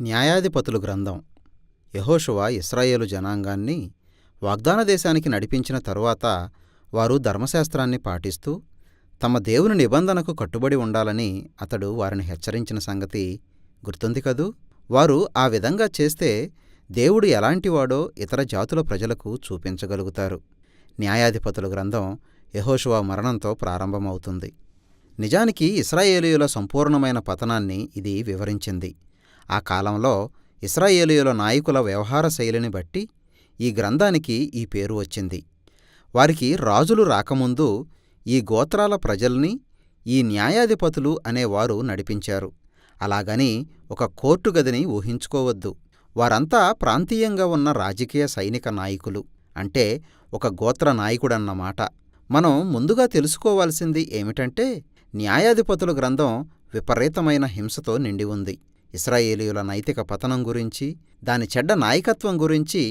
న్యాయాధిపతులు గ్రంథం. యెహోషువ ఇశ్రాయేలు జనాంగాన్ని వాగ్దాన దేశానికి నడిపించిన తరువాత వారు ధర్మశాస్త్రాన్ని పాటిస్తూ తమ దేవుని నిబంధనకు కట్టుబడి ఉండాలని అతడు వారిని హెచ్చరించిన సంగతి గుర్తుంది కదూ. వారు ఆ విధంగా చేస్తే దేవుడు ఎలాంటివాడో ఇతర జాతుల ప్రజలకు చూపించగలుగుతారు. న్యాయాధిపతుల గ్రంథం యెహోషువ మరణంతో ప్రారంభమవుతుంది. నిజానికి ఇశ్రాయేలీయుల సంపూర్ణమైన పతనాన్ని ఇది వివరించింది. ఆ కాలంలో ఇశ్రాయేలీయుల నాయకుల వ్యవహార శైలిని బట్టి ఈ గ్రంథానికి ఈ పేరు వచ్చింది. వారికి రాజులు రాకముందు ఈ గోత్రాల ప్రజల్ని ఈ న్యాయాధిపతులు అనేవారు నడిపించారు. అలాగని ఒక కోర్టు గదిని ఊహించుకోవద్దు. వారంతా ప్రాంతీయంగా ఉన్న రాజకీయ సైనిక నాయకులు, అంటే ఒక గోత్ర నాయకుడన్నమాట. మనం ముందుగా తెలుసుకోవాల్సింది ఏమిటంటే, న్యాయాధిపతుల గ్రంథం విపరీతమైన హింసతో నిండి ఉంది. ఇశ్రాయేలీయుల నైతిక పతనం గురించి, దాని చెడ్డ నాయకత్వం గురించి,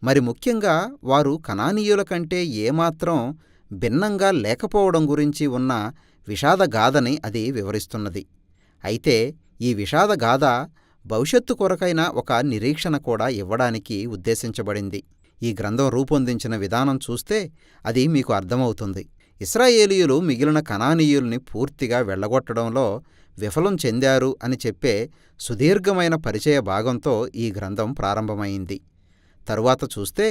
మరి ముఖ్యంగా వారు కనానీయుల కంటే ఏమాత్రం భిన్నంగా లేకపోవడం గురించి ఉన్న విషాదగాథని అది వివరిస్తున్నది. అయితే ఈ విషాదగాథ భవిష్యత్తు కొరకైన ఒక నిరీక్షణ కూడా ఇవ్వడానికి ఉద్దేశించబడింది. ఈ గ్రంథం రూపొందించిన విధానం చూస్తే అది మీకు అర్థమవుతుంది. ఇశ్రాయేలీయులు మిగిలిన కనానీయుల్ని పూర్తిగా వెళ్ళగొట్టడంలో విఫలం చెందారు అని చెప్పే సుదీర్ఘమైన పరిచయ భాగంతో ఈ గ్రంథం ప్రారంభమైంది. తరువాత చూస్తే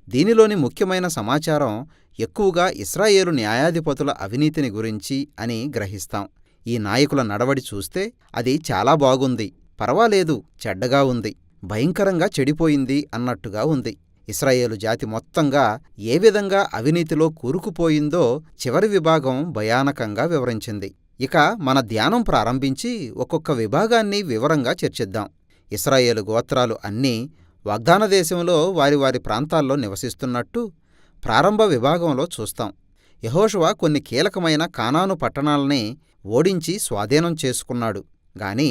దీనిలోని ముఖ్యమైన సమాచారం ఎక్కువగా ఇశ్రాయేలు న్యాయాధిపతుల అవినీతిని గురించి అని గ్రహిస్తాం. ఈ నాయకుల నడవడి చూస్తే అది చాలా బాగుంది, పర్వాలేదు, చెడ్డగా ఉంది, భయంకరంగా చెడిపోయింది అన్నట్టుగా ఉంది. ఇశ్రాయేలు జాతి మొత్తంగా ఏ విధంగా అవినీతిలో కూరుకుపోయిందో చివరి విభాగం భయానకంగా వివరించింది. ఇక మన ధ్యానం ప్రారంభించి ఒక్కొక్క విభాగాన్ని వివరంగా చర్చిద్దాం. ఇశ్రాయేలు గోత్రాలు అన్నీ వాగ్దాన దేశంలో వారి వారి ప్రాంతాల్లో నివసిస్తున్నట్టు ప్రారంభ విభాగంలో చూస్తాం. యెహోషువ కొన్ని కీలకమైన కానాను పట్టణాలని ఓడించి స్వాధీనం చేసుకున్నాడు గాని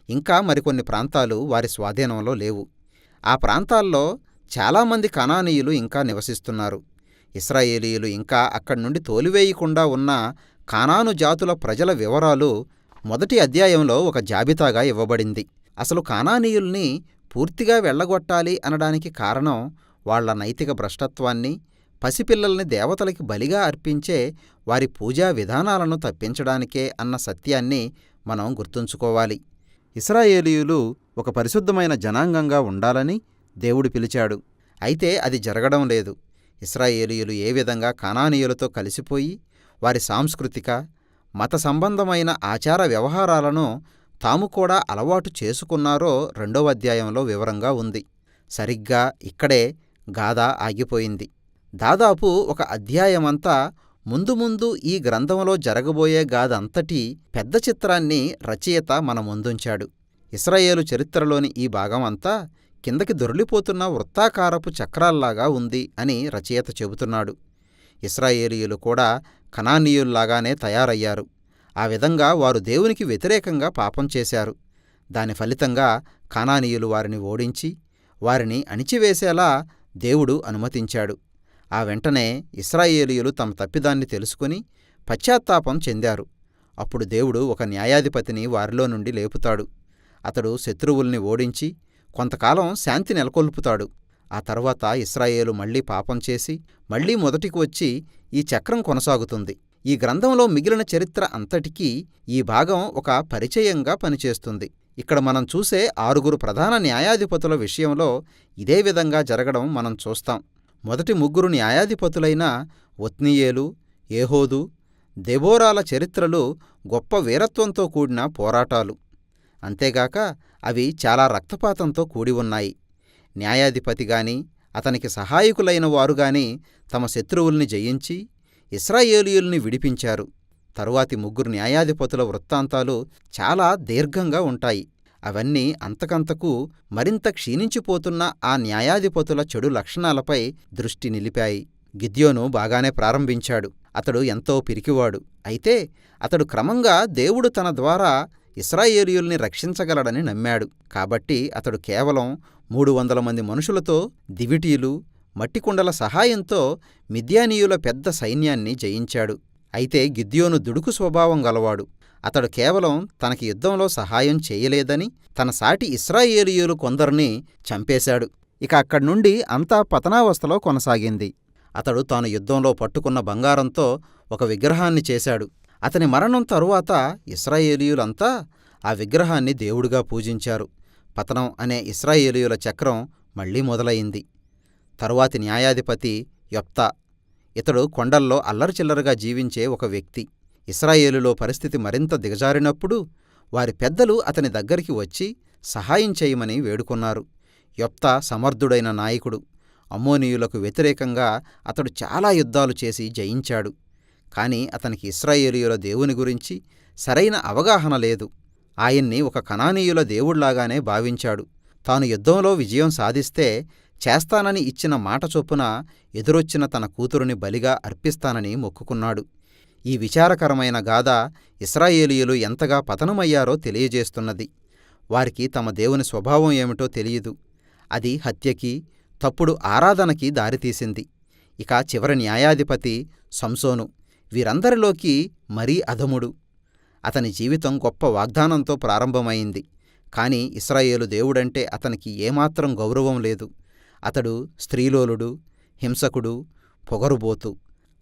ఇంకా మరికొన్ని ప్రాంతాలు వారి స్వాధీనంలో లేవు. ఆ ప్రాంతాల్లో చాలామంది కనానీయులు ఇంకా నివసిస్తున్నారు. ఇశ్రాయేలీయులు ఇంకా అక్కడి నుండి తోలివేయకుండా ఉన్న కానాను జాతుల ప్రజల వివరాలు మొదటి అధ్యాయంలో ఒక జాబితాగా ఇవ్వబడింది. అసలు కానానీయుల్ని పూర్తిగా వెళ్ళగొట్టాలి అనడానికి కారణం వాళ్ల నైతిక భ్రష్టత్వాన్ని, పసిపిల్లల్ని దేవతలకి బలిగా అర్పించే వారి పూజా విధానాలను తప్పించడానికే అన్న సత్యాన్ని మనం గుర్తుంచుకోవాలి. ఇశ్రాయేలీయులు ఒక పరిశుద్ధమైన జనాంగంగా ఉండాలని దేవుడు పిలిచాడు. అయితే అది జరగడం లేదు. ఇశ్రాయేలీయులు ఏ విధంగా కానానీయులతో కలిసిపోయి వారి సాంస్కృతిక, మత సంబంధమైన ఆచార వ్యవహారాలను తాము కూడా అలవాటు చేసుకున్నారో 2వ అధ్యాయంలో వివరంగా ఉంది. సరిగ్గా ఇక్కడే గాథ ఆగిపోయింది. దాదాపు ఒక అధ్యాయమంతా ముందు ముందు ఈ గ్రంథంలో జరగబోయే గాథంతటి పెద్ద చిత్రాన్ని రచయిత మన ముందుంచాడు. ఇశ్రాయేలు చరిత్రలోని ఈ భాగం అంతా కిందకి దొర్లిపోతున్న వృత్తాకారపు చక్రాల్లాగా ఉంది అని రచయిత చెబుతున్నాడు. ఇశ్రాయేలీయులు కూడా కనానీయుల్లాగానే తయారయ్యారు. ఆ విధంగా వారు దేవునికి వ్యతిరేకంగా పాపం చేశారు. దాని ఫలితంగా కానానీయులు వారిని ఓడించి వారిని అణిచివేసేలా దేవుడు అనుమతించాడు. ఆ వెంటనే ఇశ్రాయేలీయులు తమ తప్పిదాన్ని తెలుసుకుని పశ్చాత్తాపం చెందారు. అప్పుడు దేవుడు ఒక న్యాయాధిపతిని వారిలో నుండి లేపుతాడు. అతడు శత్రువుల్ని ఓడించి కొంతకాలం శాంతి నెలకొల్పుతాడు. ఆ తర్వాత ఇశ్రాయేలు మళ్లీ పాపం చేసి మళ్లీ మొదటికి వచ్చి ఈ చక్రం కొనసాగుతుంది. ఈ గ్రంథంలో మిగిలిన చరిత్ర అంతటికీ ఈ భాగం ఒక పరిచయంగా పనిచేస్తుంది. ఇక్కడ మనం చూసే 6 ప్రధాన న్యాయాధిపతుల విషయంలో ఇదే విధంగా జరగడం మనం చూస్తాం. మొదటి 3 న్యాయాధిపతులైన ఒత్నీయేలు, ఏహోదు, దెబోరాల చరిత్రలు గొప్ప వీరత్వంతో కూడిన పోరాటాలు. అంతేగాక అవి చాలా రక్తపాతంతో కూడి ఉన్నాయి. న్యాయాధిపతిగాని అతనికి సహాయకులైన వారుగాని తమ శత్రువుల్ని జయించి ఇశ్రాయేలీయుల్ని విడిపించారు. తరువాతి 3 న్యాయాధిపతుల వృత్తాంతాలు చాలా దీర్ఘంగా ఉంటాయి. అవన్నీ అంతకంతకు మరింత క్షీణించిపోతున్న ఆ న్యాయాధిపతుల చెడు లక్షణాలపై దృష్టి నిలిపాయి. గిద్యోను బాగానే ప్రారంభించాడు. అతడు ఎంతో పిరికివాడు. అయితే అతడు క్రమంగా దేవుడు తన ద్వారా ఇశ్రాయేలీయుల్ని రక్షించగలడని నమ్మాడు. కాబట్టి అతడు కేవలం 300 మంది మనుషులతో, దివిటీలు, మట్టికుండల సహాయంతో మిద్యానీయుల పెద్ద సైన్యాన్ని జయించాడు. అయితే గిద్యోను దుడుకు స్వభావం గలవాడు. అతడు కేవలం తనకి యుద్ధంలో సహాయం చేయలేదని తన సాటి ఇశ్రాయేలీయులు కొందరిని చంపేశాడు. ఇక అక్కడ్నుండి అంతా పతనావస్థలో కొనసాగింది. అతడు తాను యుద్ధంలో పట్టుకున్న బంగారంతో ఒక విగ్రహాన్ని చేశాడు. అతని మరణం తరువాత ఇశ్రాయేలీయులంతా ఆ విగ్రహాన్ని దేవుడుగా పూజించారు. పతనం అనే ఇశ్రాయేలీయుల చక్రం మళ్లీ మొదలయింది. తరువాతి న్యాయాధిపతి యొప్తా. ఇతడు కొండల్లో అల్లరిచిల్లరగా జీవించే ఒక వ్యక్తి. ఇశ్రాయేలులో పరిస్థితి మరింత దిగజారినప్పుడు వారి పెద్దలు అతని దగ్గరికి వచ్చి సహాయం చేయమని వేడుకున్నారు. యొప్తా సమర్థుడైన నాయకుడు. అమ్మోనీయులకు వ్యతిరేకంగా అతడు చాలా యుద్ధాలు చేసి జయించాడు. కాని అతనికి ఇశ్రాయేలీయుల దేవుని గురించి సరైన అవగాహన లేదు. ఆయన్ని ఒక కనానీయుల దేవుళ్లాగానే భావించాడు. తాను యుద్ధంలో విజయం సాధిస్తే చేస్తానని ఇచ్చిన మాట చొప్పున ఎదురొచ్చిన తన కూతురుని బలిగా అర్పిస్తానని మొక్కుకున్నాడు. ఈ విచారకరమైన గాథ ఇశ్రాయేలీయులు ఎంతగా పతనమయ్యారో తెలియజేస్తున్నది. వారికి తమ దేవుని స్వభావం ఏమిటో తెలియదు. అది హత్యకి, తప్పుడు ఆరాధనకి దారితీసింది. ఇక చివరి న్యాయాధిపతి సంసోను. వీరందరిలోకి మరీ అధముడు. అతని జీవితం గొప్ప వాగ్దానంతో ప్రారంభమైంది. కాని ఇశ్రాయేలు దేవుడంటే అతనికి ఏమాత్రం గౌరవం లేదు. అతడు స్త్రీలోలుడు, హింసకుడు, పొగరుబోతు.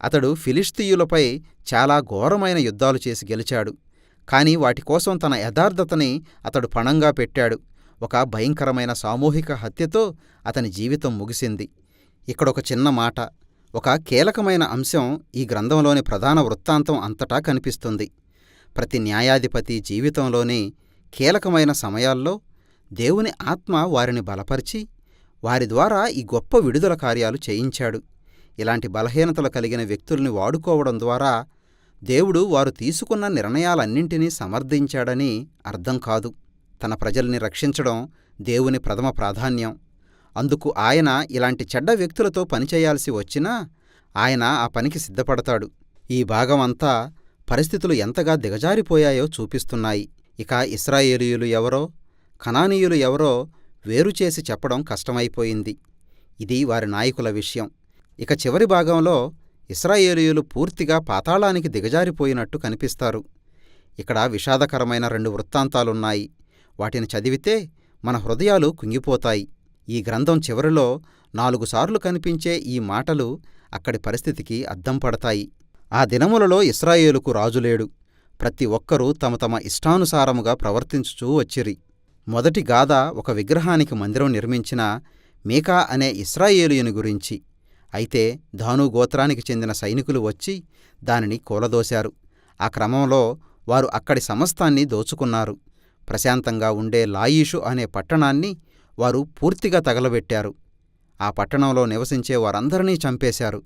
అతడు ఫిలిష్తీయులపై చాలా ఘోరమైన యుద్ధాలు చేసి గెలిచాడు. కాని వాటికోసం తన యథార్థతని అతడు పణంగా పెట్టాడు. ఒక భయంకరమైన సామూహిక హత్యతో అతని జీవితం ముగిసింది. ఇక్కడొక చిన్న మాట, ఒక కీలకమైన అంశం ఈ గ్రంథంలోని ప్రధాన వృత్తాంతం అంతటా కనిపిస్తుంది. ప్రతి న్యాయాధిపతి జీవితంలోని కీలకమైన సమయాల్లో దేవుని ఆత్మ వారిని బలపరిచి వారి ద్వారా ఈ గొప్ప విడుదల కార్యాలు చేయించాడు. ఇలాంటి బలహీనతలు కలిగిన వ్యక్తుల్ని వాడుకోవడం ద్వారా దేవుడు వారు తీసుకున్న నిర్ణయాలన్నింటినీ సమర్థించాడని అర్థం కాదు. తన ప్రజల్ని రక్షించడం దేవుని ప్రథమ ప్రాధాన్యం. అందుకు ఆయన ఇలాంటి చెడ్డ వ్యక్తులతో పనిచేయాల్సి వచ్చినా ఆయన ఆ పనికి సిద్ధపడతాడు. ఈ భాగమంతా పరిస్థితులు ఎంతగా దిగజారిపోయాయో చూపిస్తున్నాయి. ఇక ఇశ్రాయేలీయులు ఎవరో, కనానీయులు ఎవరో వేరుచేసి చెప్పడం కష్టమైపోయింది. ఇది వారి నాయకుల విషయం. ఇక చివరి భాగంలో ఇశ్రాయేలీయులు పూర్తిగా పాతాళానికి దిగజారిపోయినట్టు కనిపిస్తారు. ఇక్కడ విషాదకరమైన 2 వృత్తాంతాలున్నాయి. వాటిని చదివితే మన హృదయాలు కుంగిపోతాయి. ఈ గ్రంథం చివరిలో 4 సార్లు కనిపించే ఈ మాటలు అక్కడి పరిస్థితికి అద్దం పడతాయి. ఆ దినములలో ఇశ్రాయేలుకు రాజులేడు. ప్రతి ఒక్కరూ తమ తమ ఇష్టానుసారముగా ప్రవర్తించుచూ వచ్చిరి. మొదటి గాథ ఒక విగ్రహానికి మందిరం నిర్మించిన మీకా అనే ఇశ్రాయేలీయుని గురించి. అయితే దాను గోత్రానికి చెందిన సైనికులు వచ్చి దానిని కూలదోశారు. ఆ క్రమంలో వారు అక్కడి సమస్తాన్ని దోచుకున్నారు. ప్రశాంతంగా ఉండే లాయీషు అనే పట్టణాన్ని వారు పూర్తిగా తగలబెట్టారు. ఆ పట్టణంలో నివసించే వారందరినీ చంపేశారు.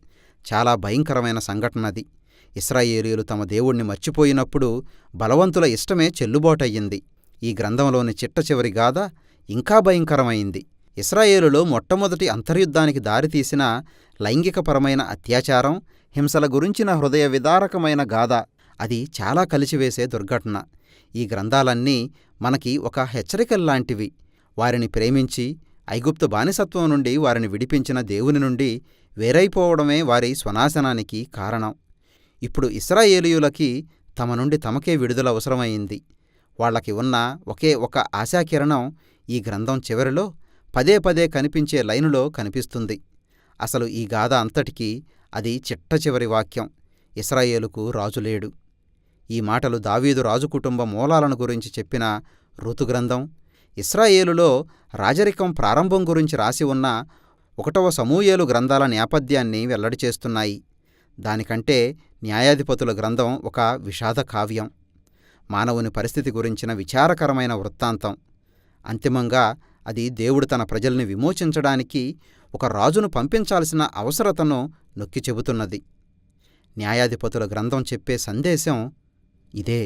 చాలా భయంకరమైన సంఘటనది. ఇశ్రాయేలీయులు తమ దేవుణ్ణి మర్చిపోయినప్పుడు బలవంతుల ఇష్టమే చెల్లుబాటయ్యింది. ఈ గ్రంథంలోని చిట్టచివరి గాథ ఇంకా భయంకరమైంది. ఇశ్రాయేలులో మొట్టమొదటి అంతర్యుద్ధానికి దారితీసిన లైంగికపరమైన అత్యాచారం, హింసల గురించిన హృదయ విదారకమైన గాథ. అది చాలా కలిచివేసే దుర్ఘటన. ఈ గ్రంథాలన్నీ మనకి ఒక హెచ్చరికల్లాంటివి. వారిని ప్రేమించి ఐగుప్తు బానిసత్వం నుండి వారిని విడిపించిన దేవుని నుండి వేరైపోవడమే వారి స్వనాశనానికి కారణం. ఇప్పుడు ఇశ్రాయేలీయులకి తమ నుండి తమకే విడుదల అవసరమైంది. వాళ్లకి ఉన్న ఒకే ఒక ఆశాకిరణం ఈ గ్రంథం చివరిలో పదే పదే కనిపించే లైనులో కనిపిస్తుంది. అసలు ఈ గాథ అంతటికీ అది చిట్ట చివరి వాక్యం. ఇశ్రాయేలుకు రాజులేడు. ఈ మాటలు దావీదు రాజు కుటుంబ మూలాలను గురించి చెప్పిన రూతు గ్రంథం, ఇశ్రాయేలులో రాజరికం ప్రారంభం గురించి రాసి ఉన్న 1వ సమూయేలు గ్రంథాల నేపథ్యాన్ని వెల్లడి చేస్తున్నాయి. దానికంటే న్యాయాధిపతుల గ్రంథం ఒక విషాద కావ్యం. మానవుని పరిస్థితి గురించిన విచారకరమైన వృత్తాంతం. అంతిమంగా అది దేవుడు తన ప్రజల్ని విమోచించడానికి ఒక రాజును పంపించాల్సిన అవసరతను నొక్కి చెబుతున్నది. న్యాయాధిపతుల గ్రంథం చెప్పే సందేశం ఇదే.